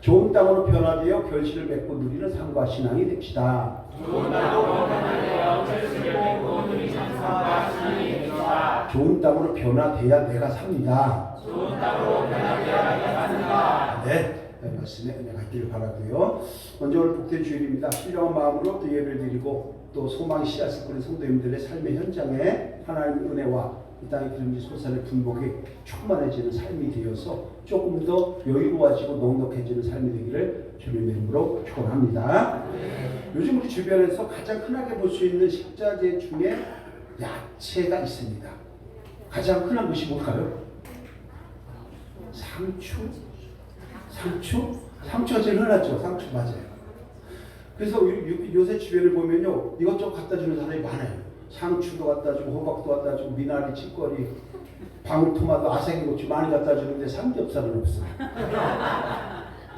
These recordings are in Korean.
좋은 땅으로 변화되어 결실을 맺고 누리는 삶과 신앙이 됩시다. 좋은 땅으로 변화되어 결실을 맺고 누리는 삶과 신앙이 됩시다. 좋은 땅으로 변화돼야 내가 삽니다. 좋은 땅으로 변화되어야 내가 삽니다. 네. 말씀에 은혜가 있기를 바라고요. 먼저 오늘 복된 주일입니다. 신령한 마음으로 또 예배를 드리고 또 소망의 씨앗을 뿌린 성도님들의 삶의 현장에 하나님의 은혜와 이 땅의 기름진 솟아날 분복이 충만해지는 삶이 되어서 조금 더 여유로워지고 넉넉해지는 삶이 되기를 주님의 이름으로 축원합니다. 요즘 우리 주변에서 가장 흔하게 볼 수 있는 식자재 중에 야채가 있습니다. 가장 흔한 것이 뭘까요? 상추? 상추가 제일 흔하죠. 상추 맞아요. 그래서 요새 주변을 보면요, 이것저것 갖다 주는 사람이 많아요. 상추도 갖다 주고 호박도 갖다 주고 미나리, 찌꺼리, 방울토마토, 아삭이 고추 많이 갖다 주는데 삼겹살은 없어요.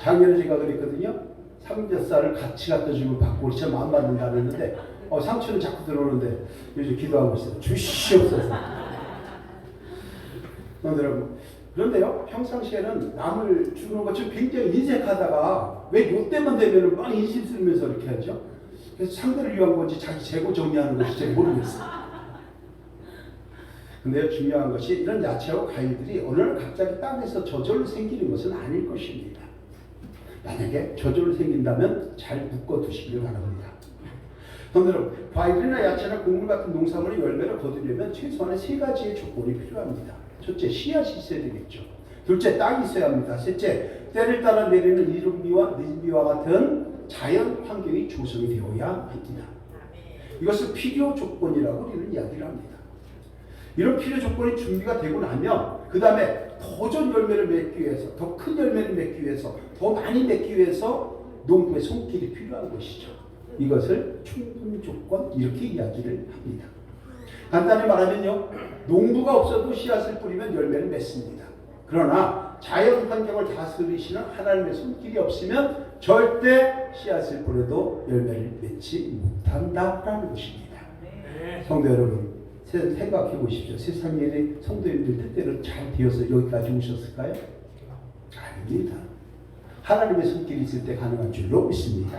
작년에 제가 그랬거든요. 삼겹살을 같이 갖다 주면 받고 우리 참 안 받는다 그랬는데 상추는 자꾸 들어오는데 요즘 기도하고 있어요. 주시옵소서. 여러분, 그런데요, 평상시에는 남을 주는 것 좀 굉장히 인색하다가 왜 요때만 되면 막 인심 쓰면서 이렇게 하죠? 그래서 상대를 위한 건지 자기 재고 정리하는 것이 잘 모르겠어요. 근데 중요한 것이 이런 야채와 과일들이 어느 날 갑자기 땅에서 저절로 생기는 것은 아닐 것입니다. 만약에 저절로 생긴다면 잘 묶어두시길 바랍니다. 여러분, 과일이나 야채나 곡물 같은 농산물의 열매를 거두려면 최소한의 3가지의 조건이 필요합니다. 첫째, 씨앗이 있어야 되겠죠. 둘째, 땅이 있어야 합니다. 셋째, 때를 따라 내리는 이른비와 늦은비와 같은 자연 환경이 조성이 되어야 합니다. 이것을 필요 조건이라고 우리는 이야기를 합니다. 이런 필요 조건이 준비가 되고 나면 그 다음에 더 좋은 열매를 맺기 위해서, 더 큰 열매를 맺기 위해서, 더 많이 맺기 위해서 농부의 손길이 필요한 것이죠. 이것을 충분 조건 이렇게 이야기를 합니다. 간단히 말하면요, 농부가 없어도 씨앗을 뿌리면 열매를 맺습니다. 그러나 자연 환경을 다스리시는 하나님의 손길이 없으면 절대 씨앗을 뿌려도 열매를 맺지 못한다라는 것입니다. 성도 여러분, 생각해 보십시오. 세상에 성도님들 뜻대로 잘 되어서 여기까지 오셨을까요? 아닙니다. 하나님의 손길이 있을 때 가능한 줄로 믿습니다.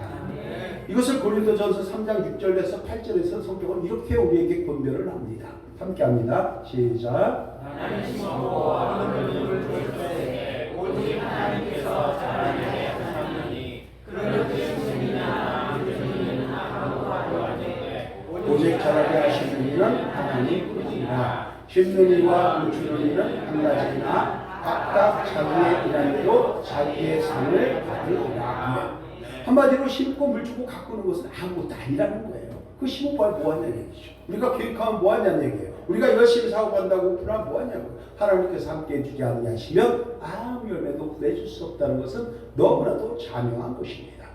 이것을 고린도전서 3장 6절에서 8절에서 성경은 이렇게 우리에게 권면을 합니다. 함께 합니다. 시작. 하나님 심고 아름다운 주시되 오직 하나님께서 자라나게 하시니 그런 주님이나 주님은 아무도 아니오되 오직 자라게 하시는 이는 하나님뿐이라. 심는 이와 묻히는 이는 한 가지나 각각 자기의 일한 대로 자기의 상을 받으리라. 한마디로 심고 물 주고 가꾸는 것은 아무것도 아니라는 거예요. 그 심어봐야 뭐하냐는 얘기죠. 우리가 계획하면 뭐하냐는 얘기예요. 우리가 열심히 사업한다고 오픈하면 뭐하냐고. 하나님께서 함께 해주지 않으시면 아무 열매도 맺을 수 없다는 것은 너무나도 자명한 것입니다.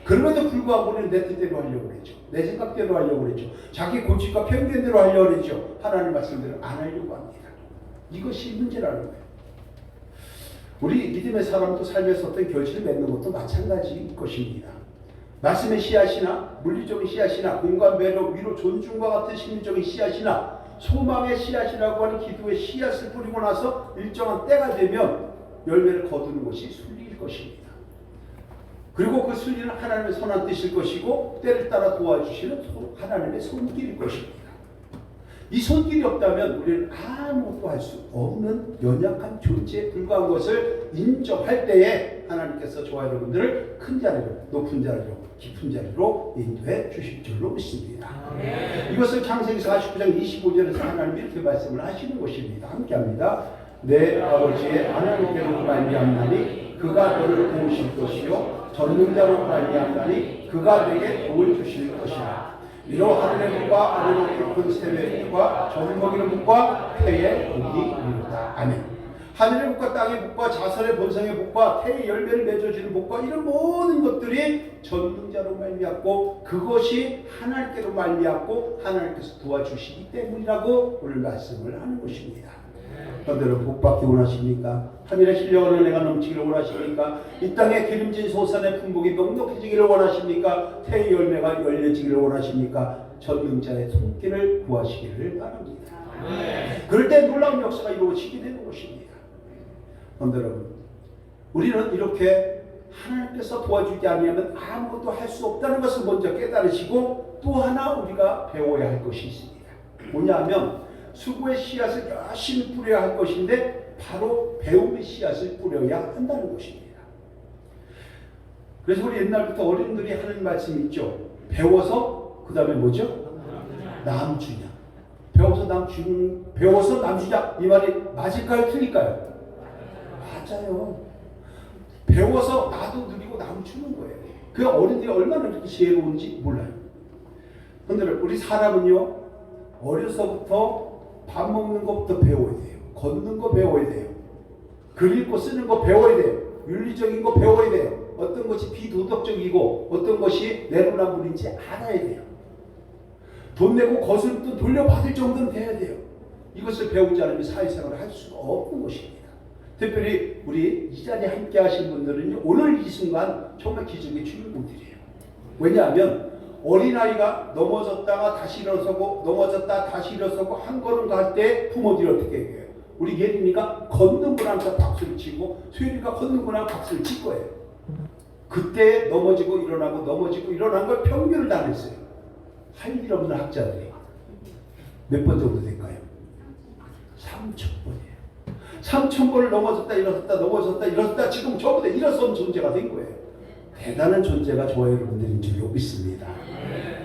그럼에도 불구하고 우리는 내 뜻대로 하려고 그랬죠. 내 생각대로 하려고 그랬죠. 자기 고집과 편견대로 하려고 그랬죠. 하나님 말씀대로 안 하려고 합니다. 이것이 문제라는 거예요. 우리 믿음의 사람도 삶에서 어떤 결실을 맺는 것도 마찬가지일 것입니다. 말씀의 씨앗이나 물리적인 씨앗이나 공감, 배려, 위로, 존중과 같은 심리적인 씨앗이나 소망의 씨앗이라고 하는 기도의 씨앗을 뿌리고 나서 일정한 때가 되면 열매를 거두는 것이 순리일 것입니다. 그리고 그 순리는 하나님의 선한 뜻일 것이고 때를 따라 도와주시는 하나님의 손길일 것입니다. 이 손길이 없다면 우리는 아무것도 할 수 없는 연약한 존재에 불과한 것을 인정할 때에 하나님께서 저와 여러분들을 큰 자리로, 높은 자리로, 깊은 자리로 인도해 주실 줄로 믿습니다. 이것을 창세기 49장 25절에서 하나님이 이렇게 말씀을 하시는 것입니다. 함께합니다. 내 아버지의 하나님께로 말미암나니 그가 너를 도우실 것이요 전능자로 말미암나니 그가 내게 복을 주실 것이라. 이로 하늘의 복과 아래로 깊은 샘의 복과 젖을 먹이는 복과 태의 복이 이루다. 아멘. 하늘의 복과 땅의 복과 자선의 본성의 복과 태의 열매를 맺어주는 복과 이런 모든 것들이 전능자로 말미암고 그것이 하나님께로 말미암고 하나님께서 도와주시기 때문이라고 오늘 말씀을 하는 것입니다. 여러분 복받기 원하십니까? 하늘의 신령한 은혜가 넘치기를 원하십니까? 이 땅의 기름진 소산의 풍복이 넉넉해지기를 원하십니까? 태의 열매가 열려지기를 원하십니까? 전능자의 손길을 구하시기를 바랍니다. 그럴 때 놀라운 역사가 이루어지게 되는 것입니다. 여러분, 우리는 이렇게 하나님께서 도와주지 않으면 아무것도 할 수 없다는 것을 먼저 깨달으시고 또 하나 우리가 배워야 할 것이 있습니다. 뭐냐면 수고의 씨앗을 열심히 뿌려야 할 것인데 바로 배움의 씨앗을 뿌려야 한다는 것입니다. 그래서 우리 옛날부터 어른들이 하는 말씀이 있죠. 배워서 그 다음에 뭐죠? 남 주냐. 배워서 남 주냐. 이 말이 맞을까요? 틀릴까요? 맞아요. 배워서 나도 누리고 남 주는 거예요. 그 어른들이 얼마나 그렇게 지혜로운지 몰라요. 근데 우리 사람은요, 어려서부터 밥 먹는 것부터 배워야 돼요. 걷는 거 배워야 돼요. 글 읽고 쓰는 거 배워야 돼요. 윤리적인 거 배워야 돼요. 어떤 것이 비도덕적이고 어떤 것이 내로남불인지 알아야 돼요. 돈 내고 거스름돈 돌려받을 정도는 돼야 돼요. 이것을 배우지 않으면 사회생활을 할 수가 없는 것입니다. 특별히 우리 이 자리에 함께 하신 분들은 오늘 이 순간 정말 기적의 주인공들이에요. 왜냐하면 어린아이가 넘어졌다가 다시 일어서고 넘어졌다 다시 일어서고 한 걸음 갈 때 부모들이 어떻게 해요? 우리 예린이가 걷는 거라면서 박수를 치고 수연이가 걷는 거라면 박수를 칠 거예요. 그때 넘어지고 일어나고 넘어지고 일어난 걸 평균을 다 냈어요. 할 일 없는 학자들이 몇 번 정도 될까요? 3,000번이에요. 3,000번을 넘어졌다 일어섰다 넘어졌다 일어섰다 지금 저보다 일어선 존재가 된 거예요. 대단한 존재가 저와 여러분들인 줄 믿습니다.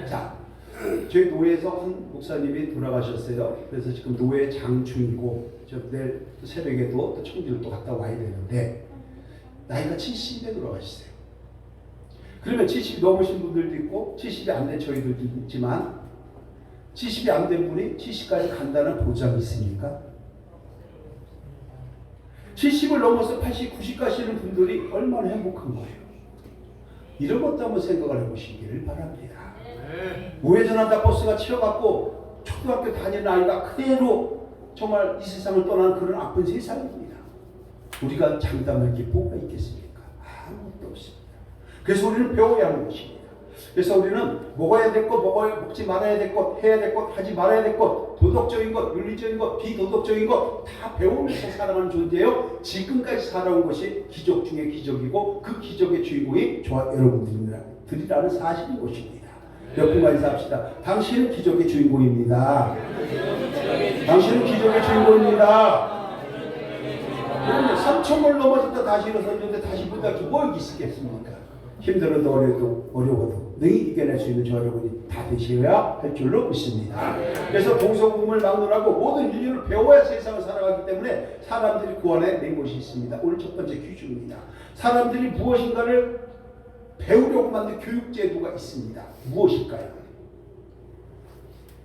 자, 저희 노회에서 한 목사님이 돌아가셨어요. 그래서 지금 노회 장중이고 저 내일 새벽에도 또 청주를 또 갔다 와야 되는데 나이가 70에 돌아가셨어요. 그러면 70이 넘으신 분들도 있고 70이 안 된 저희들도 있지만 70이 안 된 분이 70까지 간다는 보장이 있습니까? 70을 넘어서 80, 90 가시는 분들이 얼마나 행복한 거예요. 이런 것도 한번 생각을 해보시기를 바랍니다. 우회전한다 버스가 치여갖고 초등학교 다니는 아이가 그대로 정말 이 세상을 떠나는 그런 아픈 세상입니다. 우리가 장담할 게 뭐가 있겠습니까? 아무것도 없습니다. 그래서 우리는 배워야 하는 것입니다. 그래서 우리는 먹어야 될 것, 먹지 말아야 될 것, 해야 될 것, 하지 말아야 될 것, 도덕적인 것, 윤리적인 것, 비도덕적인 것 다 배우면서 살아가는 존재예요. 지금까지 살아온 것이 기적 중에 기적이고 그 기적의 주인공이 저와 여러분들이라는 사실인 것입니다. 몇 분간 인사합시다. 당신은 기적의 주인공입니다. 당신은 기적의 주인공입니다. 그러면 3,000번 넘어졌다 다시 일어섰는데 다시 보다 뭐 있겠습니까? 힘들어도 어려워도 능히 이겨낼 수 있는 저 여러분이 다 되셔야 할 줄로 믿습니다. 그래서 동서고금을 막론하고 모든 인류를 배워야 세상을 살아가기 때문에 사람들이 그 안에 낸 것이 있습니다. 오늘 첫 번째 퀴즈입니다. 사람들이 무엇인가를 배우려고 만든 교육제도가 있습니다. 무엇일까요?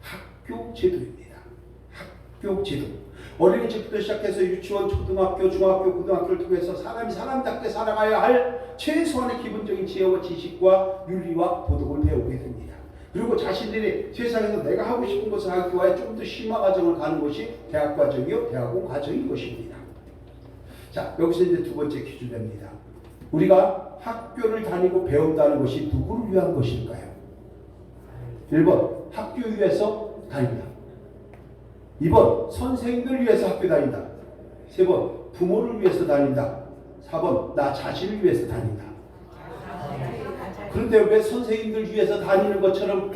학교제도입니다. 학교제도. 어린이집부터 시작해서 유치원, 초등학교, 중학교, 고등학교를 통해서 사람이 사람답게 살아가야 할 최소한의 기본적인 지혜와 지식과 윤리와 도덕을 배우게 됩니다. 그리고 자신들이 세상에서 내가 하고 싶은 것을 하기 위해 좀 더 심화 과정을 가는 것이 대학 과정이요, 대학원 과정인 것입니다. 자, 여기서 이제 두 번째 퀴즈 됩니다. 우리가 학교를 다니고 배운다는 것이 누구를 위한 것일까요? 1번, 학교 위해서 다닌다. 2번, 선생님들 위해서 학교 다닌다. 3번, 부모를 위해서 다닌다. 4번, 나 자신을 위해서 다닌다. 그런데 왜 선생님들 위해서 다니는 것처럼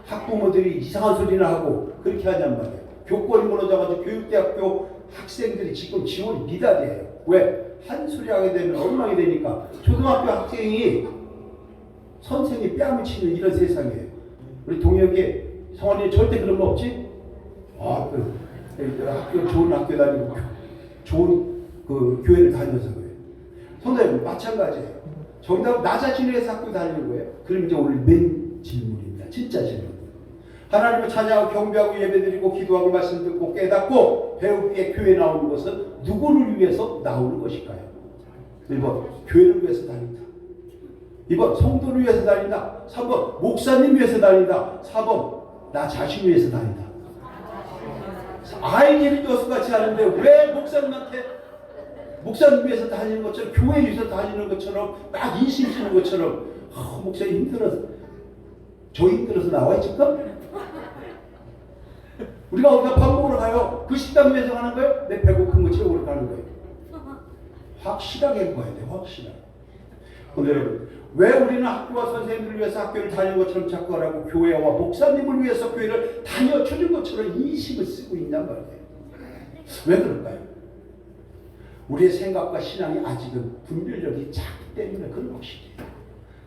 학부모들이 이상한 소리나 하고 그렇게 하냔 말이에요. 교권이 무너져가지고 교육대학교 학생들이 지금 지원이 미달이에요. 왜? 한 소리 하게 되면 엉망이 되니까. 초등학교 학생이 선생님이 뺨을 치는 이런 세상이에요. 우리 동혁이 성원이 절대 그런 거 없지? 학교 좋은 학교 다니고 좋은 그 교회를 다녀서 그래요. 선생님 마찬가지예요. 정답 나 자신을 위해서 학교 다니는 거예요. 그럼 이제 오늘 맨 질문입니다. 진짜 질문. 하나님을 찬양하고 경배하고 예배드리고 기도하고 말씀 듣고 깨닫고 배우기 위해 교회 나오는 것은 누구를 위해서 나오는 것일까요? 1번 교회를 위해서 다닌다. 2번 성도를 위해서 다닌다. 3번 목사님 위해서 다닌다. 4번 나 자신 위해서 다닌다. 아이들이 여수같이 하는데 왜 목사님 위해서 다니는 것처럼 교회 위해서 다니는 것처럼 막 인심 쓰는 것처럼 목사님 힘들어서 저 힘들어서 나와 지금? 우리가 어디가 밥 먹으러 가요? 그 식당 위해서 가는 거예요? 내 배고픈 거 채우러 가는 거예요. 확실하게 해봐야 돼. 확실하게. 오늘은 왜 우리는 학교와 선생님을 위해서 학교를 다니는 것처럼 착각하고 교회와 목사님을 위해서 교회를 다녀주는 것처럼 인식을 쓰고 있단 말이에요. 왜 그럴까요? 우리의 생각과 신앙이 아직은 분별력이 작기 때문에 그런 것입니다.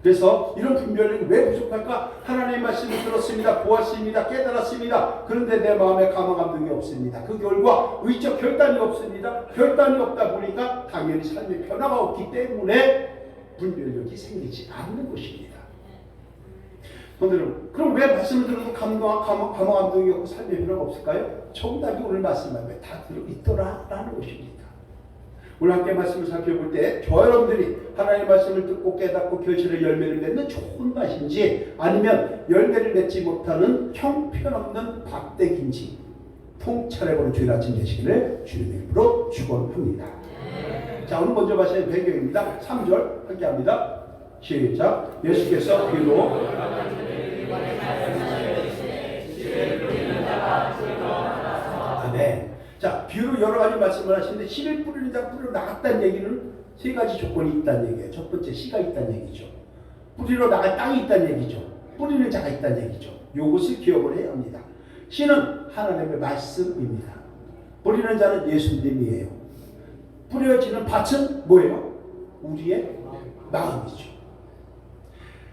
그래서 이런 분별력이 왜 부족할까? 하나님의 말씀을 들었습니다. 보았습니다. 깨달았습니다. 그런데 내 마음에 감화 감동이 없습니다. 그 결과 의적 결단이 없습니다. 결단이 없다 보니까 당연히 삶의 변화가 없기 때문에 분별력이 생기지 않는 것입니다. 오늘은 그럼 왜 말씀을 들어도 감화 감동이 없고 삶의 변화가 없을까요? 정답이 오늘 말씀 안에 다 들어있더라라는 것입니다. 오늘 함께 말씀을 살펴볼 때 저 여러분들이 하나님의 말씀을 듣고 깨닫고 결실의 열매를 맺는 좋은 밭인지 아니면 열매를 맺지 못하는 형편없는 박대기인지 통찰해보는 주일 아침 되시기를 주님의 이름으로 축원합니다. 자, 오늘 먼저 마시는 배경입니다. 3절 함께 합니다. 시작. 예수께서 비로 아멘. 자, 비유로 여러 가지 말씀을 하시는데 씨를 뿌리는 자 뿌리로 나갔다는 얘기는 세 가지 조건이 있다는 얘기예요. 첫 번째, 씨가 있다는 얘기죠. 뿌리로 나갈 땅이 있다는 얘기죠. 뿌리는 자가 있다는 얘기죠. 이것을 기억을 해야 합니다. 씨는 하나님의 말씀입니다. 뿌리는 자는 예수님이에요. 뿌려지는 밭은 뭐예요? 우리의 마음이죠.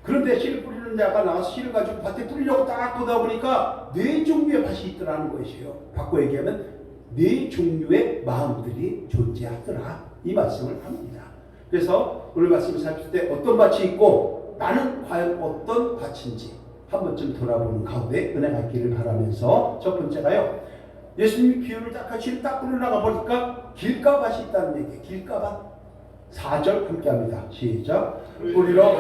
그런데 씨를 뿌리는 자가 나와서 씨를 가지고 밭에 뿌리려고 딱 보다 보니까 네 종류의 밭이 있더라는 것이에요. 바꿔 얘기하면 네 종류의 마음들이 존재하더라, 이 말씀을 합니다. 그래서 오늘 말씀을 살필 때 어떤 밭이 있고 나는 과연 어떤 밭인지 한 번쯤 돌아보는 가운데 은혜가 있기를 바라면서 첫 번째가요, 예수님이 비유를 딱 같이 딱 뿌려나가 보니까 길가밭이 있다는 얘기예요. 길가밭. 4절 함께 합니다. 시작. 뿌리로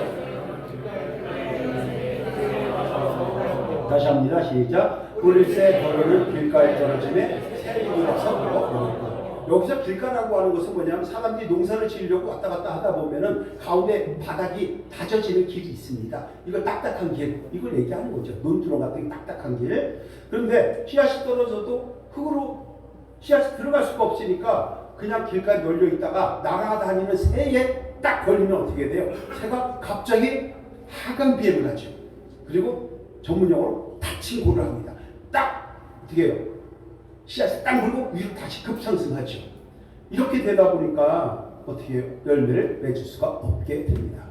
다시 합니다. 시작. 뿌릴새 더러는 길가에 떨어지네 새이라서 여기서 길가라고 하는 것은 뭐냐면 사람들이 농사를 지으려고 왔다 갔다 하다 보면은 가운데 바닥이 다져지는 길이 있습니다. 이거 딱딱한 길, 이걸 얘기하는 거죠. 논두렁 같은 딱딱한 길. 그런데 씨앗이 떨어져도 흙으로 씨앗이 들어갈 수가 없으니까 그냥 길가에 널려 있다가 날아다니는 새에 딱 걸리면 어떻게 돼요? 새가 갑자기 하강 비행을 하죠. 그리고 전문용어로 다친고를 합니다. 딱 어떻게 해요? 씨앗이 딱 물고 위로 다시 급상승하죠. 이렇게 되다 보니까 어떻게 해요? 열매를 맺을 수가 없게 됩니다.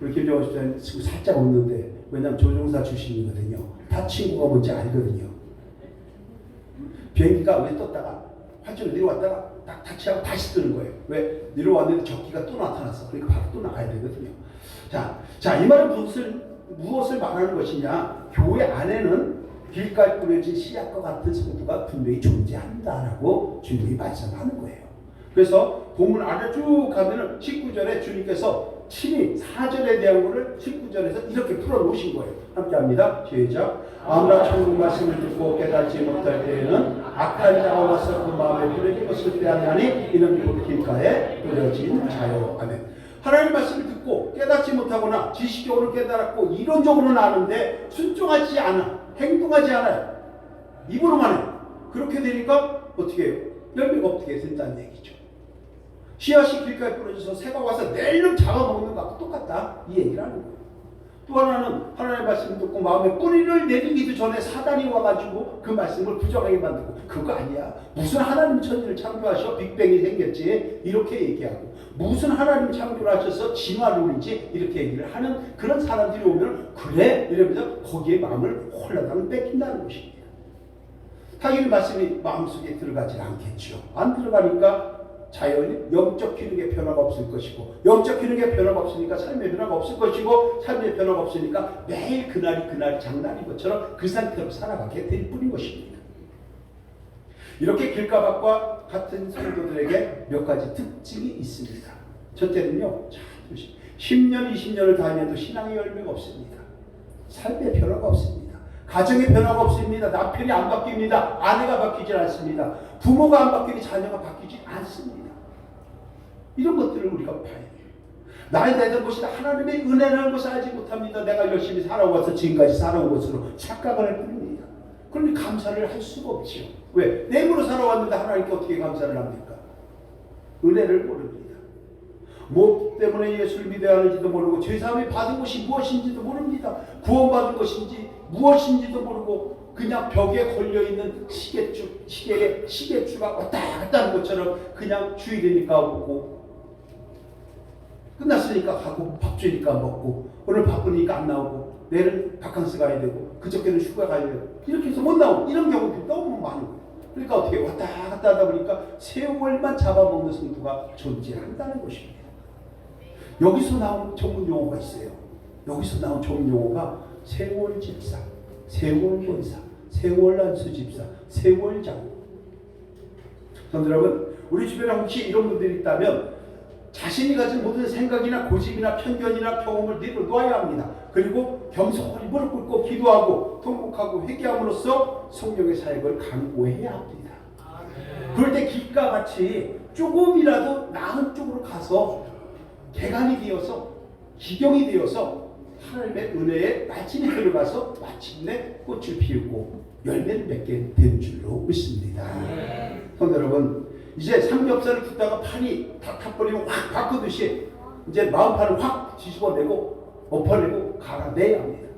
우리 김정은 집사님 살짝 웃는데, 왜냐하면 조종사 출신이거든요. 다친고가 뭔지 알거든요. 비행기가 왜 떴다가 활주로 내려왔다가 딱 타치하고 다시 뜨는 거예요. 왜? 내려왔는데 적기가 또 나타났어. 그러니까 바로 또 나가야 되거든요. 자, 이 말은 무엇을 말하는 것이냐? 교회 안에는 길가에 뿌려진 씨앗과 같은 성도가 분명히 존재한다라고 주님이 말씀하는 거예요. 그래서 본문 안에 쭉 가면은 19절에 주님께서 친히 4절에 대한 것을 19절에서 이렇게 풀어놓으신 거예요. 함께 합니다. 시작. 아무나 천국 말씀을 듣고 깨닫지 못할 때에는 악한 자가 와서 그 마음에 뿌려진 것을 빼앗나니 이는 곧 길가에 뿌려진 자요. 아멘. 하나님 말씀을 듣고 깨닫지 못하거나 지식적으로 깨달았고 이론적으로는 아는데 순종하지 않아, 행동하지 않아요. 입으로만 해요. 그렇게 되니까 어떻게 해요? 열매가 어떻게 된다는 얘기죠. 씨앗이 길가에 뿌려져서 새가 와서 내일은 잡아먹는 것과 똑같다, 이 얘기를 하는 거예요. 또 하나는 하나님의 말씀을 듣고 마음에 뿌리를 내리기도 전에 사단이 와가지고 그 말씀을 부정하게 만들고, 그거 아니야, 무슨 하나님 천지를 창조하셔 빅뱅이 생겼지 이렇게 얘기하고, 무슨 하나님 창조를 하셔서 진화를 올리지 이렇게 얘기를 하는 그런 사람들이 오면 그래? 이러면서 거기에 마음을 홀라당 뺏긴다는 것입니다. 당연히 말씀이 마음속에 들어가지 않겠죠. 안 들어가니까 자연히 영적 기능의 변화가 없을 것이고, 영적 기능의 변화가 없으니까 삶의 변화가 없을 것이고, 삶의 변화가 없으니까 매일 그날이 장난인 것처럼 그 상태로 살아가게 될 뿐인 것입니다. 이렇게 길가밭과 같은 성도들에게 몇 가지 특징이 있습니다. 첫째는요, 10년, 20년을 다녀도 신앙의 열매가 없습니다. 삶의 변화가 없습니다. 가정의 변화가 없습니다. 남편이 안 바뀝니다. 아내가 바뀌지 않습니다. 부모가 안 바뀌니 자녀가 바뀌지 않습니다. 이런 것들을 우리가 봐야 돼요. 나이 되던 것이다 하나님의 은혜라는 것을 알지 못합니다. 내가 열심히 살아와서 지금까지 살아온 것으로 착각을 할 뿐입니다. 그러니 감사를 할 수가 없죠. 왜? 내 힘으로 살아왔는데 하나님께 어떻게 감사를 합니까? 은혜를 모릅니다. 뭐 때문에 예수를 믿어야 하는지도 모르고 죄사함이 받은 것이 무엇인지도 모릅니다. 구원받은 것인지 무엇인지도 모르고 그냥 벽에 걸려있는 시계추가 왔다 갔다 하는 것처럼 그냥 주일이니까 오고 끝났으니까 가고 밥 주니까 먹고 오늘 바쁘니까 안 나오고 내일은 바캉스 가야 되고 그저께는 휴가 가야 되고 이렇게 해서 못 나오고 이런 경우들이 너무 많은 거예요. 그러니까 어떻게 왔다 갔다 하다 보니까 세월만 잡아먹는 성도가 존재한다는 것입니다. 여기서 나온 전문 용어가 있어요. 여기서 나온 전문 용어가 세월 집사, 세월 권사, 세월 안수 집사, 세월 장로. 성도 여러분, 우리 주변에 혹시 이런 분들이 있다면 자신이 가진 모든 생각이나 고집이나 편견이나 경험을 내려놓아야 합니다. 그리고 겸손히 무릎 꿇고 기도하고 통곡하고 회개함으로써 성령의 사역을 강구해야 합니다. 그럴 때 길과 같이 조금이라도 나은 쪽으로 가서 개간이 되어서 기경이 되어서 하나님의 은혜에 마침에 들어가서 마침내 꽃을 피우고 열매를 맺게 된 줄로 믿습니다. 성도 여러분, 이제 삼겹살을 굽다가 판이 다 타버리면 확 바꾸듯이 이제 마음판을 확 뒤집어내고 엎어내고 갈아내야 합니다.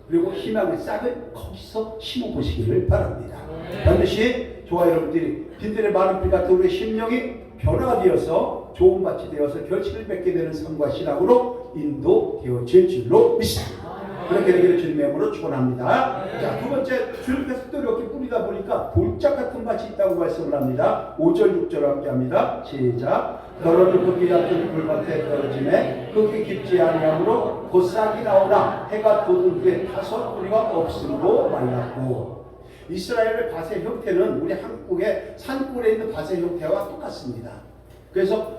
그리고 희망의 싹을 거기서 심어보시기를 바랍니다. 반드시 저와 여러분들이 빈들의 마른 불 같은 우리의 심령이 변화가 되어서 좋은 밭이 되어서 결실을 맺게 되는 삶과 신앙으로 인도되어질 줄로 믿습니다. 그렇게 되기를 주님의 이름으로 축원합니다. 자, 두 번째, 주님께서 또 이렇게 뿌리다 보니까 돌짝 같은 밭이 있다고 말씀을 합니다. 5절 6절 함께 합니다. 시작. 너를 흙이 얕은 불밭에 떨어지매 흙이 깊지 아니하므로 곧 싹이 나오나 해가 돋은 후에 타서 뿌리가 없음으로 말랐고. 이스라엘의 밭의 형태는 우리 한국의 산골에 있는 밭의 형태와 똑같습니다. 그래서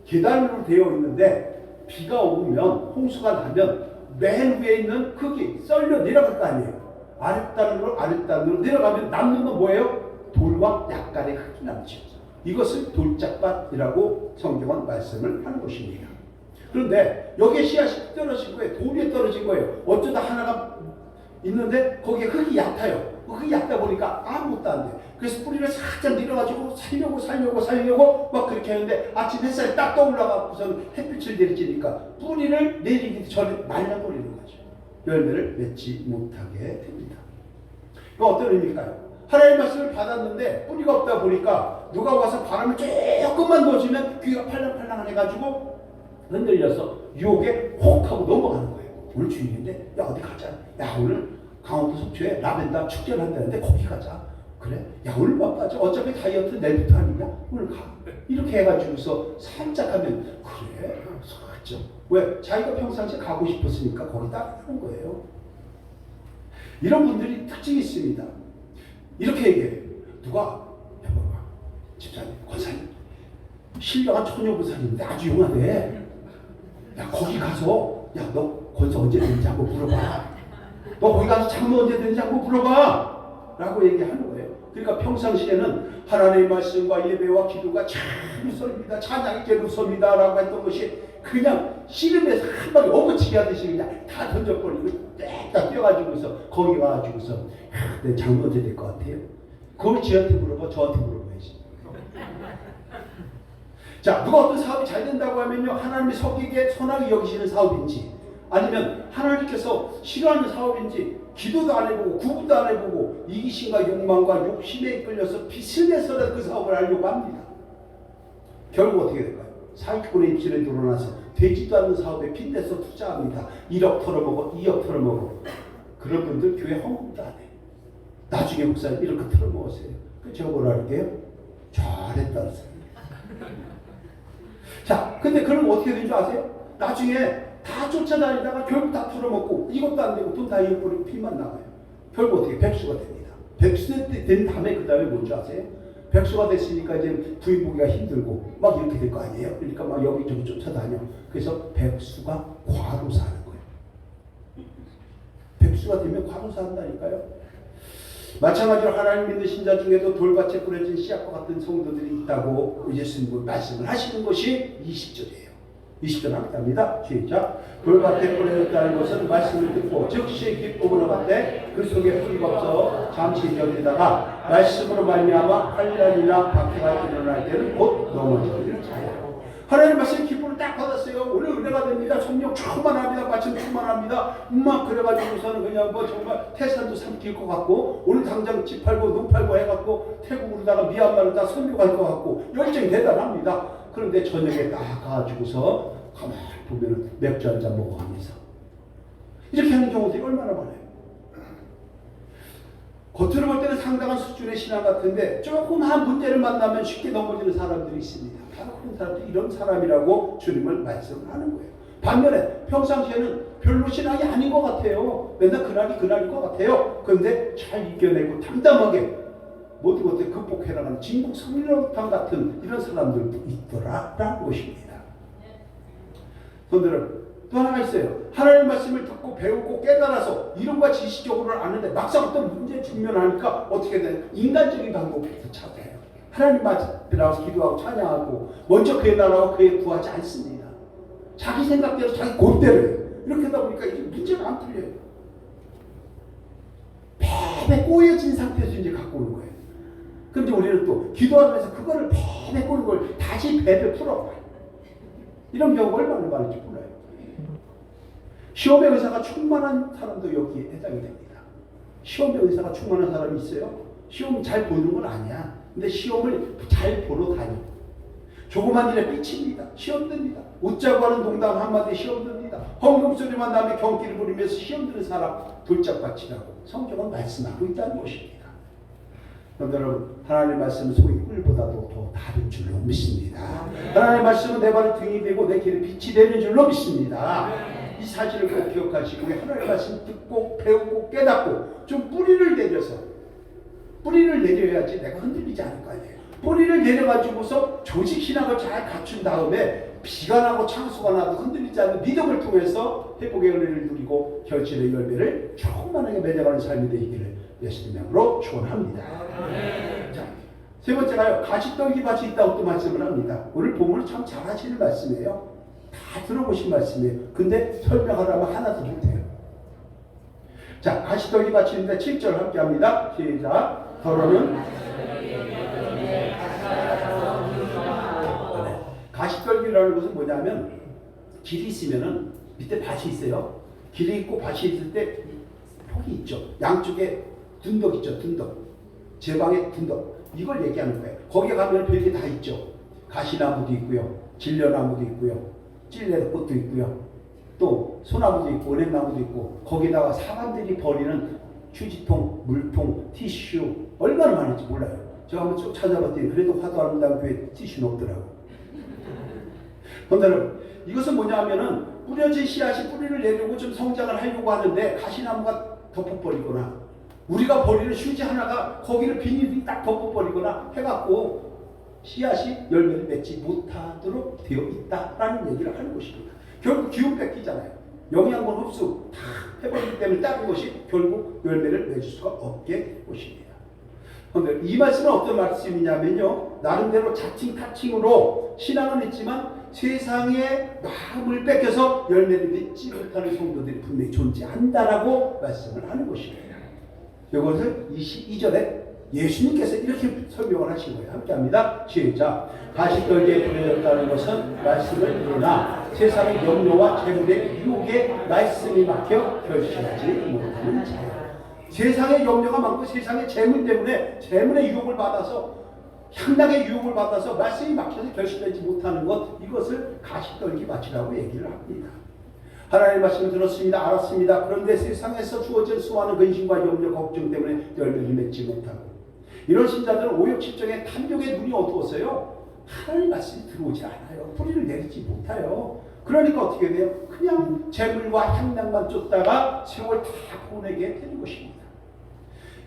계단으로 되어 있는데 비가 오면 홍수가 나면 맨 위에 있는 흙이 썰려 내려갈 거 아니에요. 아랫단으로 내려가면 남는 건 뭐예요? 돌과 약간의 흙이 남죠. 이것을 돌짝밭이라고 성경은 말씀을 하는 것입니다. 그런데 여기에 씨앗이 떨어진 거예요. 돌 위에 떨어진 거예요. 어쩌다 하나가 있는데 거기에 흙이 얕아요. 흙이 얕다 보니까 아무것도 안 돼. 그래서 뿌리를 살짝 밀어가지고 살려고 막 그렇게 하는데 아침 햇살이 딱 떠올라가고서는 햇빛을 내리니까 뿌리를 내리기 전에 말라버리는 거죠. 열매를 맺지 못하게 됩니다. 이거 어떤 의미일까요? 하나님의 말씀을 받았는데 뿌리가 없다 보니까 누가 와서 바람을 조금만 넣어주면 귀가 팔랑팔랑 해가지고 흔들려서 유혹에 혹 하고 넘어가는 거예요. 오늘 주일인데 야 어디 가자. 야 오늘 강원도 속초에 라벤더 축제를 한다는데 거기 가자. 그래? 야 오늘 바빠져. 어차피 다이어트 내일부터 하니까 오늘 가. 이렇게 해가지고서 살짝 하면 그래? 살짝. 왜? 자기가 평상시에 가고 싶었으니까 거기 따라가는 거예요. 이런 분들이 특징이 있습니다. 이렇게 얘기해요. 누가 여보가 집사님, 권사님 신령한 처녀보살인데 아주 용하대. 야 거기 가서 야 너 권사 언제 되는지 한번 물어봐. 너 거기 가서 장로 언제 되는지 한번 물어봐 라고 얘기하는 거예요. 그러니까 평상시에는 하나님의 말씀과 예배와 기도가 참 우선입니다. 찬양이 제일 우선입니다 라고 했던 것이 그냥 씨름에서 한 방에 어거치기 하듯이 그냥 다 던져버리고 딱 뛰어가지고서 거기 와가지고서 내 장로 언제 될 것 같아요? 그걸 지한테 물어봐. 저한테 물어봐야지. 자, 누가 어떤 사업이 잘 된다고 하면요, 하나님이 섬기기에 선하게 여기시는 사업인지 아니면 하나님께서 싫어하는 사업인지 기도도 안 해보고 구분도 안 해보고 이기심과 욕망과 욕심에 이끌려서 빚을 내서라도 그 사업을 하려고 합니다. 결국 어떻게 될까요? 사기꾼의 입술에 드러나서 되지도 않는 사업에 빚내서 투자합니다. 1억 털어먹어 2억 털어먹어. 그런 분들 교회 헌금도 안 해. 나중에 목사님 이렇게 털어먹었어요. 제가 뭐라 할게요? 잘했다 그랬어요. 자, 근데 그럼 어떻게 된 줄 아세요? 나중에 다 쫓아다니다가 결국 다 풀어먹고 이것도 안 되고 돈 다 잃어버리고 피만 나와요. 결국 어떻게 백수가 됩니다. 백수 된 다음에 그 다음에 뭔지 아세요? 백수가 됐으니까 이제 부인 보기가 힘들고 막 이렇게 될 거 아니에요. 그러니까 막 여기저기 쫓아다녀. 그래서 백수가 과로사 하는 거예요. 백수가 되면 과로사 한다니까요. 마찬가지로 하나님 믿는 신자 중에도 돌밭에 뿌려진 씨앗과 같은 성도들이 있다고 예수님은 말씀을 하시는 것이 20절이에요. 20절 함께합니다. 시작. 돌밭에 뿌려졌다는 것은 말씀을 듣고 즉시 기쁨으로 받되 그 속에 뿌리가 없어 잠시 견디다가 말씀으로 말미암아 환란이나 박해가 일어날 때는 곧 넘어지기를 자요. 하나님 말씀 기쁨을 딱 받았어요. 오늘 은혜가 됩니다. 성령 충만합니다. 마침 충만합니다. 그래가지고서는 그냥 뭐 정말 태산도 삼킬 것 같고 오늘 당장 집 팔고 눈 팔고 해갖고 태국으로다가 미얀마를 다 선교할 것 같고 열정이 대단합니다. 그런데 저녁에 딱 가지고서 가만히 보면 맥주 한 잔 먹어가면서 이렇게 하는 경우들이 얼마나 많아요. 겉으로 볼 때는 상당한 수준의 신앙 같은데 조그마한 문제를 만나면 쉽게 넘어지는 사람들이 있습니다. 바로 그런 사람들이 이런 사람이라고 주님을 말씀하는 거예요. 반면에 평상시에는 별로 신앙이 아닌 것 같아요. 맨날 그날이 그날인 것 같아요. 그런데 잘 이겨내고 담담하게 모든 것들 극복해나가는 진국 성령탕 같은 이런 사람들도 있더라라는 것입니다. 손들은 또 하나가 있어요. 하나님의 말씀을 듣고 배우고 깨달아서 이론과 지식적으로는 아는데 막상 어떤 문제에 직면하니까 어떻게 돼요? 인간적인 방법부터 찾아요. 하나님 앞에 나와서 기도하고 찬양하고 먼저 그의 나라와 그의 구하지 않습니다. 자기 생각대로 자기 골대로 해요. 이렇게 하다 보니까 이게 문제가 안 풀려요. 패배 꼬여진 상태에서 이제 갖고 오는 거예요. 그런데 우리는 또 기도하면서 그거를 패배 꼬는 걸 다시 패배 풀어봐요. 이런 경우가 얼마나 많은지 몰라요. 시험의 의사가 충만한 사람도 여기에 해당이 됩니다. 시험의 의사가 충만한 사람이 있어요. 시험 잘 보는 건 아니야. 근데 시험을 잘 보러 다녀. 조그만 일에 삐칩니다. 시험 듭니다. 웃자고 하는 농담 한마디에 시험 듭니다. 헝금 소리만 나면 경기를 부리면서 시험 드는 사람 돌짝밭이라고 성경은 말씀하고 있다는 것입니다. 여러분, 하나님의 말씀은 소위 꿀보다도 더 다른 줄로 믿습니다. 하나님의 말씀은 내 발의 등이 되고 내 길에 빛이 되는 줄로 믿습니다. 이 사실을 꼭 기억하시고 하나님의 말씀 듣고 배우고 깨닫고 좀 뿌리를 내려서 뿌리를 내려야지 내가 흔들리지 않을 거 아니에요. 뿌리를 내려가지고서 조직신학을 잘 갖춘 다음에 비가 나고 창수가 나도 흔들리지 않는 믿음을 통해서 회복의 은혜를 누리고 결실의 열매를 조금만하게 맺어가는 삶이 되기를 예수님의 이름으로 축원합니다. 자, 세 번째가요. 가시떨기 밭이 있다고 또 말씀을 합니다. 오늘 본문을 참 잘하시는 말씀이에요. 다 들어보신 말씀이에요. 근데 설명하라면 하나도 못해요. 자, 가시떨기 밭이 있는데 7절 함께 합니다. 시작. 더러는 가시떨기라는 것은 뭐냐면 길이 있으면은 밑에 밭이 있어요. 길이 있고 밭이 있을 때 폭이 있죠. 양쪽에 둔덕 있죠. 둔덕. 제 방에 둔덕. 이걸 얘기하는 거예요. 거기에 가면 별게 다 있죠. 가시나무도 있고요. 진려나무도 있고요. 찔레꽃도 있고요. 또 소나무도 있고 은행나무도 있고 거기다가 사람들이 버리는 휴지통, 물통, 티슈 얼마나 많은지 몰라요. 제가 한번 쭉 찾아봤더니 그래도 화도아름다운 교회 티슈는 없더라고요. 그런데 이것은 뭐냐 하면은 뿌려진 씨앗이 뿌리를 내려고 좀 성장을 하려고 하는데 가시나무가 덮어버리거나 우리가 버리는 휴지 하나가 거기를 비닐이 딱 덮어버리거나 해갖고 씨앗이 열매를 맺지 못하도록 되어 있다라는 얘기를 하는 것입니다. 결국 기운 뺏기잖아요. 영양분 흡수 다 해버리기 때문에 다른 것이 결국 열매를 맺을 수가 없게 될 것입니다. 그런데 이 말씀은 어떤 말씀이냐면요. 나름대로 자칭 타칭으로 신앙은 있지만 세상의 마음을 뺏겨서 열매를 맺지 못하는 성도들이 분명히 존재한다라고 말씀을 하는 것입니다. 이것을 22절에 예수님께서 이렇게 설명을 하신 거예요. 함께 합니다. 시작. 가시떨기에 뿌려졌다는 것은 말씀을 그러나 세상의 염려와 재물의 유혹에 말씀이 막혀 결실하지 못하는 자예요. 세상의 염려가 많고 세상의 재물 때문에 재물의 유혹을 받아서 향락의 유혹을 받아서 말씀이 막혀서 결실되지 못하는 것, 이것을 가시떨기 밭이라고 얘기를 합니다. 하나님의 말씀을 들었습니다. 알았습니다. 그런데 세상에서 주어질 수많은 근심과 염려, 걱정 때문에 열매를 맺지 못하고 이런 신자들은 오욕칠정에 탐욕의 눈이 어두워서요. 하나님의 말씀이 들어오지 않아요. 뿌리를 내리지 못해요. 그러니까 어떻게 돼요? 그냥 재물과 향락만 쫓다가 세월 다 보내게 되는 것입니다.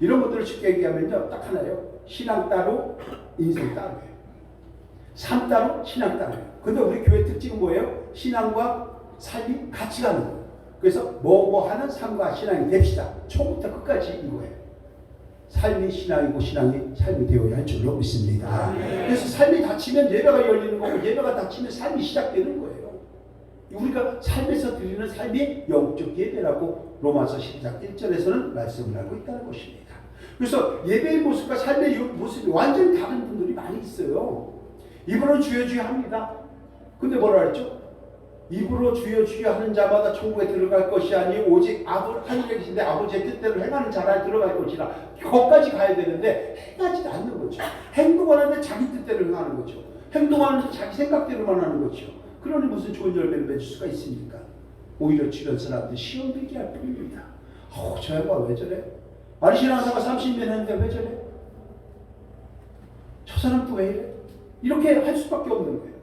이런 것들을 쉽게 얘기하면요. 딱 하나요. 신앙 따로 인생 따로예요. 삶 따로 신앙 따로예요. 근데 우리 교회 특징은 뭐예요? 신앙과 삶이 같이 가는 거예요. 그래서 뭐 하는 삶과 신앙이 됩시다. 처음부터 끝까지 이거예요. 삶이 신앙이고 신앙이 삶이 되어야 할 줄로 믿습니다. 그래서 삶이 닫히면 예배가 열리는 거고 예배가 닫히면 삶이 시작되는 거예요. 우리가 삶에서 드리는 삶이 영적 예배라고 로마서 10장 1절에서는 말씀을 하고 있다는 것입니다. 그래서 예배의 모습과 삶의 모습이 완전히 다른 분들이 많이 있어요. 이분은 주여 주여 합니다. 근데 뭐라 그랬죠? 입으로 주여 주여 하는 자마다 천국에 들어갈 것이 아니 오직 하늘에 계신데 아버지의 뜻대로 행하는 자라 들어갈 것이라. 거기까지 가야 되는데 행하지 않는 거죠. 행동하는데 자기 뜻대로 행하는 거죠. 행동하는데 자기 생각대로만 하는 거죠. 그러니 무슨 좋은 열매를 맺을 수가 있습니까? 오히려 주변 사람들이 시험 들게 할 뿐입니다. 저 양반 왜 저래? 아니 신앙생활 30년 했는데 왜 저래? 저 사람 또 왜 이래? 이렇게 할 수밖에 없는 거예요.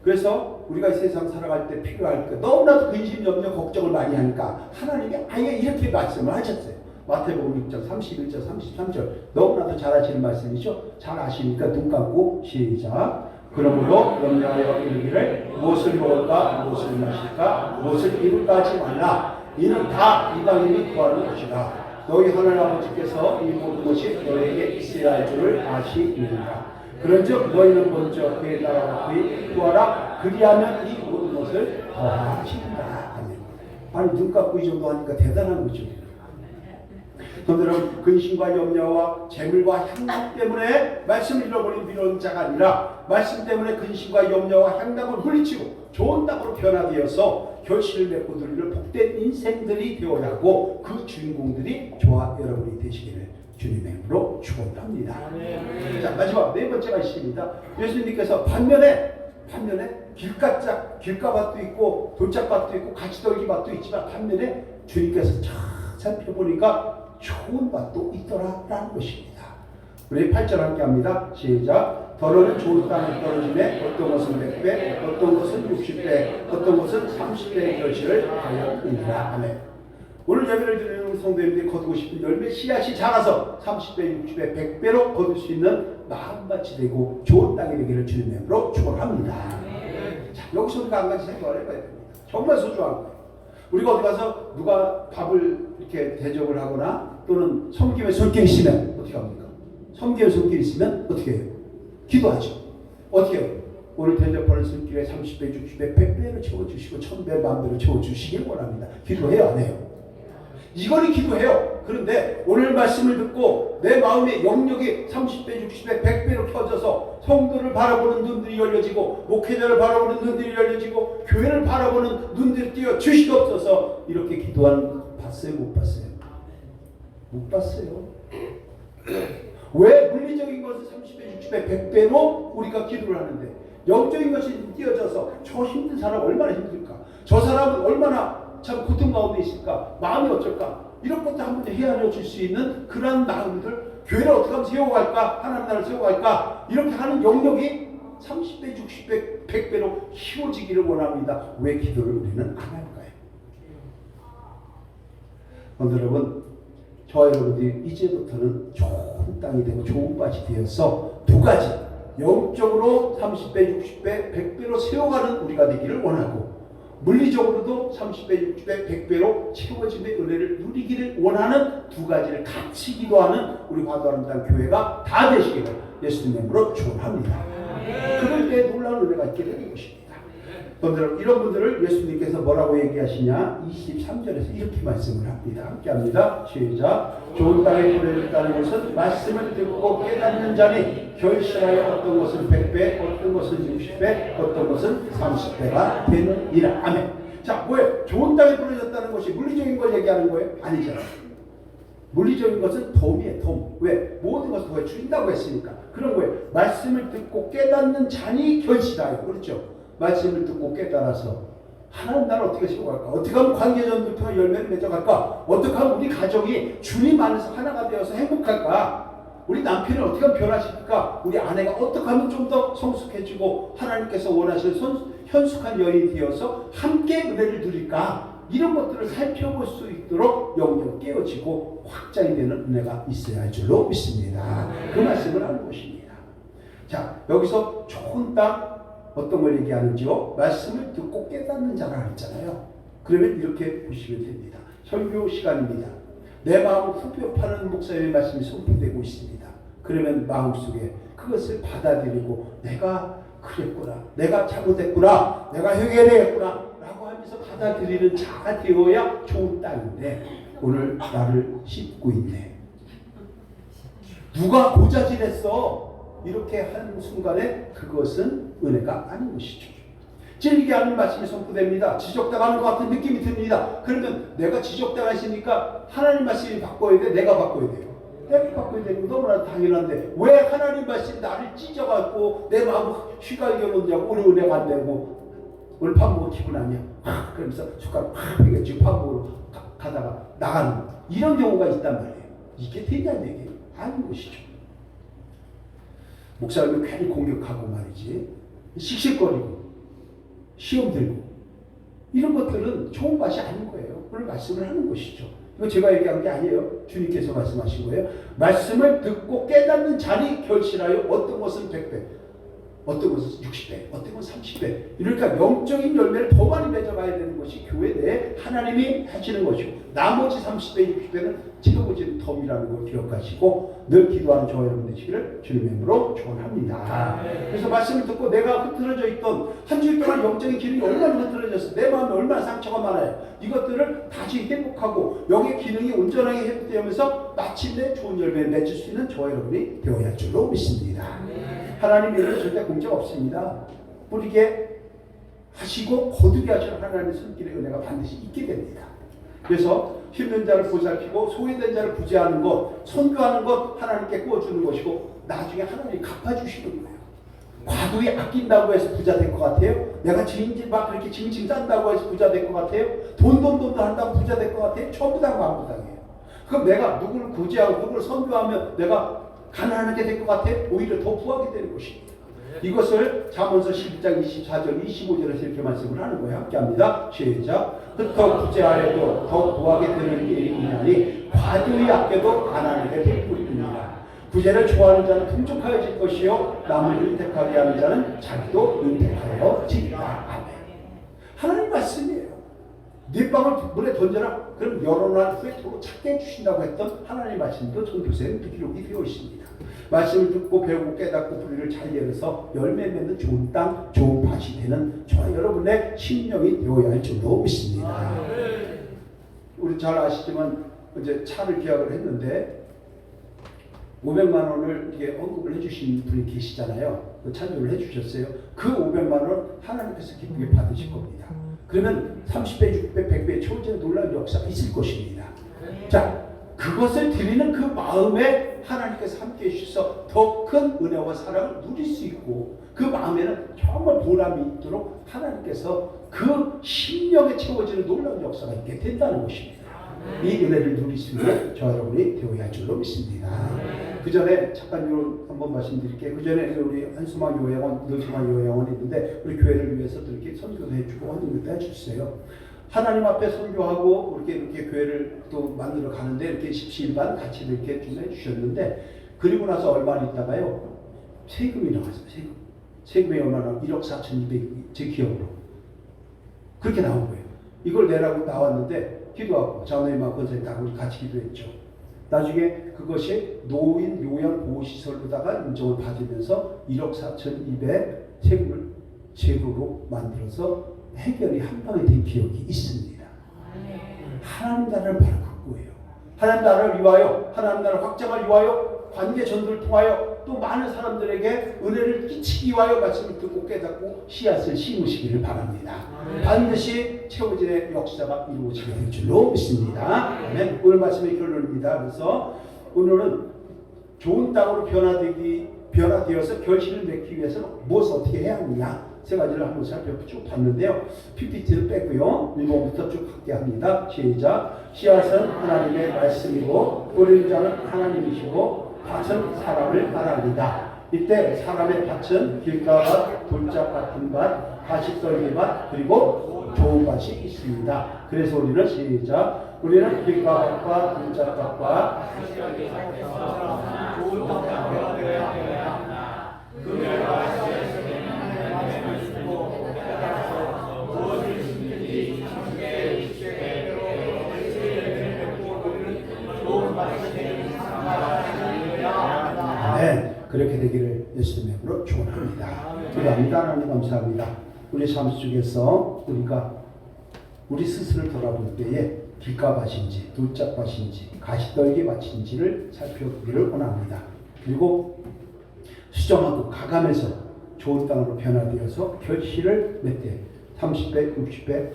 그래서 우리가 이 세상 살아갈 때 필요할 때 너무나도 근심, 염려, 걱정을 많이 하니까 하나님이 아예 이렇게 말씀을 하셨어요. 마태복음 6장 31절 33절 너무나도 잘 아시는 말씀이죠. 잘 아시니까 눈 감고 시작. 그러므로 염려하여 이르기를 무엇을 먹을까 무엇을 마실까 무엇을 입을까 하지 말라. 이는 다 이방인이 구하는 것이라. 너희 하늘 아버지께서 이 모든 것이 너에게 있어야 할 줄을 아시느니라. 그런즉 너희는 먼저 그의 나라와 그의 구하라. 그리하면 이 모든 것을 더하신다. 아니 눈 감고 이 정도 하니까 대단한 거죠. 너희들은 근심과 염려와 재물과 향락 때문에 말씀을 잃어버린 미련한 자가 아니라 말씀 때문에 근심과 염려와 향락을 물리치고 좋은 땅으로 변화되어서 결실을 맺고 누리는 복된 인생들이 되어야 하고 그 주인공들이 저와 여러분이 되시기를 주님의 이름으로 축원합니다. 자, 마지막 네 번째가 있습니다. 예수님께서 반면에 길가밭도 있고 돌짝밭도 있고 가지떨기밭도 있지만 반면에 주님께서 잘 살펴보니까 좋은 밭도 있더라라는 것입니다. 우리 8절 함께 합니다. 시작. 더러는 좋은 땅에 떨어지매 어떤 것은 100배, 어떤 것은 60배, 어떤 것은 30배의 결실을 하였느니라. 아멘. 오늘 예배를 드리는 성도님들이 거두고 싶은 열매 씨앗이 자라서 30배, 60배, 100배로 거둘 수 있는 마음밭이 되고 좋은 땅이 되기를 주님의 이름으로 축원합니다. 자, 여기서 우리가 한 가지 생각을 해봐야 됩니다. 정말 소중한 거예요. 우리가 어디 가서 누가 밥을 이렇게 대접을 하거나 또는 섬김에 손길 있으면 어떻게 합니까? 섬김에 손길 있으면 어떻게 해요? 기도하죠. 어떻게 해요? 오늘 대접하는 손길에 30배, 60배, 100배를 채워주시고 1000배, 10,000배를 채워주시길 원합니다. 기도해요? 안 해요? 이거는 기도해요. 그런데 오늘 말씀을 듣고 내 마음의 영역이 30배, 60배, 100배로 켜져서 성도를 바라보는 눈들이 열려지고 목회자를 바라보는 눈들이 열려지고 교회를 바라보는 눈들이 띄어 주시옵소서. 이렇게 기도하는 봤어요? 못 봤어요? 못 봤어요. 왜 물리적인 것을 30배, 60배, 100배로 우리가 기도를 하는데 영적인 것이 띄어져서 저 힘든 사람 얼마나 힘들까? 저 사람은 얼마나 참 고통 가운데 있을까? 마음이 어쩔까? 이런 것도 한번 헤아려 줄 수 있는 그런 마음들, 교회를 어떻게 하면 세워갈까? 하나님 나라를 세워갈까? 이렇게 하는 영역이 30배, 60배, 100배로 키워지기를 원합니다. 왜 기도를 우리는 안 할까요? 여러분, 저와 여러분들이 이제부터는 좋은 땅이 되고 좋은 밭이 되어서 두 가지, 영적으로 30배, 60배, 100배로 세워가는 우리가 되기를 원하고 물리적으로도 30배, 60배, 100배로 채워짐의 은혜를 누리기를 원하는 두 가지를 같이 기도하는 우리 화도아름다운 교회가 다 되시기를 예수님의 이름으로 축원합니다. 그럴 때 놀라운 은혜가 있게 되는 것입니다. 여러분, 이런 분들을 예수님께서 뭐라고 얘기하시냐? 23절에서 이렇게 말씀을 합니다. 함께 합니다. 시작. 좋은 땅에 뿌려졌다는 것은 말씀을 듣고 깨닫는 자니 결실하여 어떤 것은 100배, 어떤 것은 60배, 어떤 것은 30배가 되느니라. 아멘. 자, 왜 좋은 땅에 뿌려졌다는 것이 물리적인 걸 얘기하는 거예요? 아니잖아요. 물리적인 것은 덤이에요. 덤. 왜? 모든 것을 더해 준다고 했으니까. 그런 거예요. 말씀을 듣고 깨닫는 자니 결실하여. 그렇죠? 말씀을 듣고 깨달아서 하나님 나를 어떻게 세워갈까? 어떻게 하면 관계전부터 열매를 맺어갈까? 어떻게 하면 우리 가정이 주님 안에서 하나가 되어서 행복할까? 우리 남편을 어떻게 하면 변화시킬까? 우리 아내가 어떻게 하면 좀 더 성숙해지고 하나님께서 원하시는 현숙한 여인이 되어서 함께 은혜를 누릴까? 이런 것들을 살펴볼 수 있도록 영적으로 깨어지고 확장이 되는 은혜가 있어야 할 줄로 믿습니다. 그 말씀을 하는 것입니다. 자, 여기서 좋은 땅 어떤 걸 얘기하는지요? 말씀을 듣고 깨닫는 자가 했잖아요. 그러면 이렇게 보시면 됩니다. 설교 시간입니다. 내 마음을 후벼 파는 목사님의 말씀이 선포되고 있습니다. 그러면 마음속에 그것을 받아들이고 내가 그랬구나, 내가 잘못했구나, 내가 회개해야겠구나 라고 하면서 받아들이는 자가 되어야 좋은 땅인데 오늘 나를 씹고 있네. 누가 고자질했어? 이렇게 하는 순간에 그것은 은혜가 아닌 것이죠. 찔리게 하는 말씀이 선포됩니다. 지적당하는 것 같은 느낌이 듭니다. 그러면 내가 지적당하시니까 하나님 말씀이 바꿔야 돼? 내가 바꿔야 돼요? 내가 바꿔야 되는 건 너무나 당연한데 왜 하나님 말씀이 나를 찢어갖고 내 마음을 휘갈겨 놓냐고 우리 은혜가 안 되고 오늘 밥 먹고 기분 아니야. 그러면서 숟가락 팍 해가지고 밥 먹으러 가다가 나가는 거. 이런 경우가 있단 말이에요. 이게 되냐 이게 아닌 것이죠. 목사님을 괜히 공격하고 말이지 씩씩거리고 시험 들고 이런 것들은 좋은 맛이 아닌 거예요. 오늘 말씀을 하는 것이죠. 이거 제가 얘기한 게 아니에요. 주님께서 말씀하신 거예요. 말씀을 듣고 깨닫는 자니 결실하여 어떤 것은 100배 어떤 것은 60배, 어떤 것은 30배. 이러니까 영적인 열매를 더 많이 맺어가야 되는 것이 교회 내에 하나님이 하시는 것이고 나머지 30배, 60배는 채워진 텀이라는 걸 기억하시고 늘 기도하는 저와 여러분 되시기를 주님의 이름으로 축원합니다. 그래서 말씀을 듣고 내가 흐트러져 있던 한 주일 동안 영적인 기능이 얼마나 흐트러졌어, 내 마음에 얼마나 상처가 많아요. 이것들을 다시 회복하고 영의 기능이 온전하게 회복되면서 마침내 좋은 열매를 맺을 수 있는 저와 여러분이 되어야 할 줄로 믿습니다. 하나님의 일은 절대 공짜 없습니다. 뿌리게 하시고 거두게 하시는 하나님의 손길의 은혜가 반드시 있게 됩니다. 그래서 힘든 자를 보살피고 소외된 자를 구제하는 것, 선교하는 것 하나님께 구워주는 것이고 나중에 하나님이 갚아주시는 거예요. 과도히 아낀다고 해서 부자 될 것 같아요? 내가 막 그렇게 징징 짠다고 해서 부자 될 것 같아요? 돈 한다고 부자 될 것 같아요? 전부 다 마음부당이에요. 그럼 내가 누구를 구제하고 누구를 선교하면 내가 가난하게 될 것 같아? 오히려 더 부하게 되는 것입니다. 이것을 잠언서 11장 24절 25절에서 이렇게 말씀을 하는 거예요. 함께 합니다. 시작. 흩어 구제하여도 더 부하게 되는 일이 있나니 과도히 아껴도 가난하게 될 뿐입니다. 구제를 좋아하는 자는 풍족하여질 것이요 남을 윤택하게 하는 자는 자기도 윤택하여지리라. 아멘. 하나님 말씀이에요. 네 빵을 물에 던져라. 그럼 여러 날 후에 도로 찾게 해주신다고 했던 하나님의 말씀도 전도서에 기록이 되어 있습니다. 말씀을 듣고 배우고 깨닫고 뿌리를 잘 내려서 열매 맺는 좋은 땅, 좋은 밭이 되는 저와 여러분의 심령이 되어야 할 줄로 믿습니다. 우리 잘 아시지만 이제 차를 계약을 했는데 500만 원을 이게 언급을 해주신 분이 계시잖아요. 찬조를 해주셨어요. 그 500만 원 하나님께서 기쁘게 받으실 겁니다. 그러면 30배, 60배, 100배 초월적인 놀라운 역사가 있을 것입니다. 자, 그것을 드리는 그 마음에 하나님께서 함께해 주셔서 더 큰 은혜와 사랑을 누릴 수 있고 그 마음에는 정말 보람이 있도록 하나님께서 그 심령에 채워지는 놀라운 역사가 있게 된다는 것입니다. 이 은혜를 누릴 수 있는 저 여러분이 되어야 할 줄로 믿습니다. 그 전에 잠깐 이런 한번 말씀드릴게요. 그 전에 우리 한수만 요양원, 늘수만 요양원이 있는데 우리 교회를 위해서도 이렇게 선교도 해주고 하는 것도 해주세요. 하나님 앞에 선교하고 이렇게 교회를 또 만들어 가는데 이렇게 십시일반 같이 이렇게 좀 해주셨는데 그리고 나서 얼마 있다가요 세금이 나왔어요. 세금이 얼마나 1억 4,200 제 기억으로 그렇게 나온 거예요. 이걸 내라고 나왔는데 기도하고 장로님하고 권사님하고 우리 같이 기도했죠. 나중에 그것이 노인 요양 보호시설로다가 인정을 받으면서 1억 4,200 세금을 제도로 만들어서 해결이 한 방에 된 기억이 있습니다. 하나님 나라를 바로 그거예요. 하나님 나라를 위하여, 하나님 나라를 확장을 위하여, 관계 전도를 통하여 또 많은 사람들에게 은혜를 끼치기 위하여 말씀을 듣고 깨닫고 씨앗을 심으시기를 바랍니다. 반드시 채워진의 역사가 이루어지게 될 줄로 믿습니다. 아멘. 오늘 말씀의 결론입니다. 그래서 오늘은 좋은 땅으로 변화되어서 결실을 맺기 위해서는 무엇을 어떻게 해야 하느냐 세 가지를 한번 살펴봤는데요. PPT를 빼고요. 1번부터 쭉 함께 합니다. 시작. 씨앗은 하나님의 말씀이고 뿌리는 자는 하나님이시고 밭은 사람을 말합니다. 이때 사람의 밭은 길가밭, 돌짝 같은 밭, 가시떨기밭 그리고 좋은 밭이 있습니다. 그래서 우리는 시작. 우리는 길가밭과 돌짝밭과 가시떨기밭에서 좋은 밭을 되어야 합니다. 그 결과 그렇게 되기를 예수님의 이름으로 축원합니다. 기도합니다. 하나님 감사합니다. 우리 삶 속에서 우리가 우리 스스로를 돌아볼 때에 길가밭인지 돌짝밭인지 가시떨기 밭인지를 살펴보기를 원합니다. 그리고 수정하고 가감해서 좋은 땅으로 변화되어서 결실을 몇 대? 30배, 60배,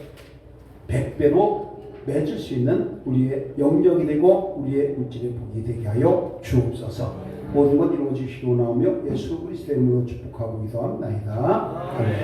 100배로 맺을 수 있는 우리의 영역이 되고 우리의 물질의 복이 되게 하여 주옵소서. 모든 것 이루어지시기 원하오며 예수 그리스도의 이름으로 축복하고 기도합나이다. 아멘.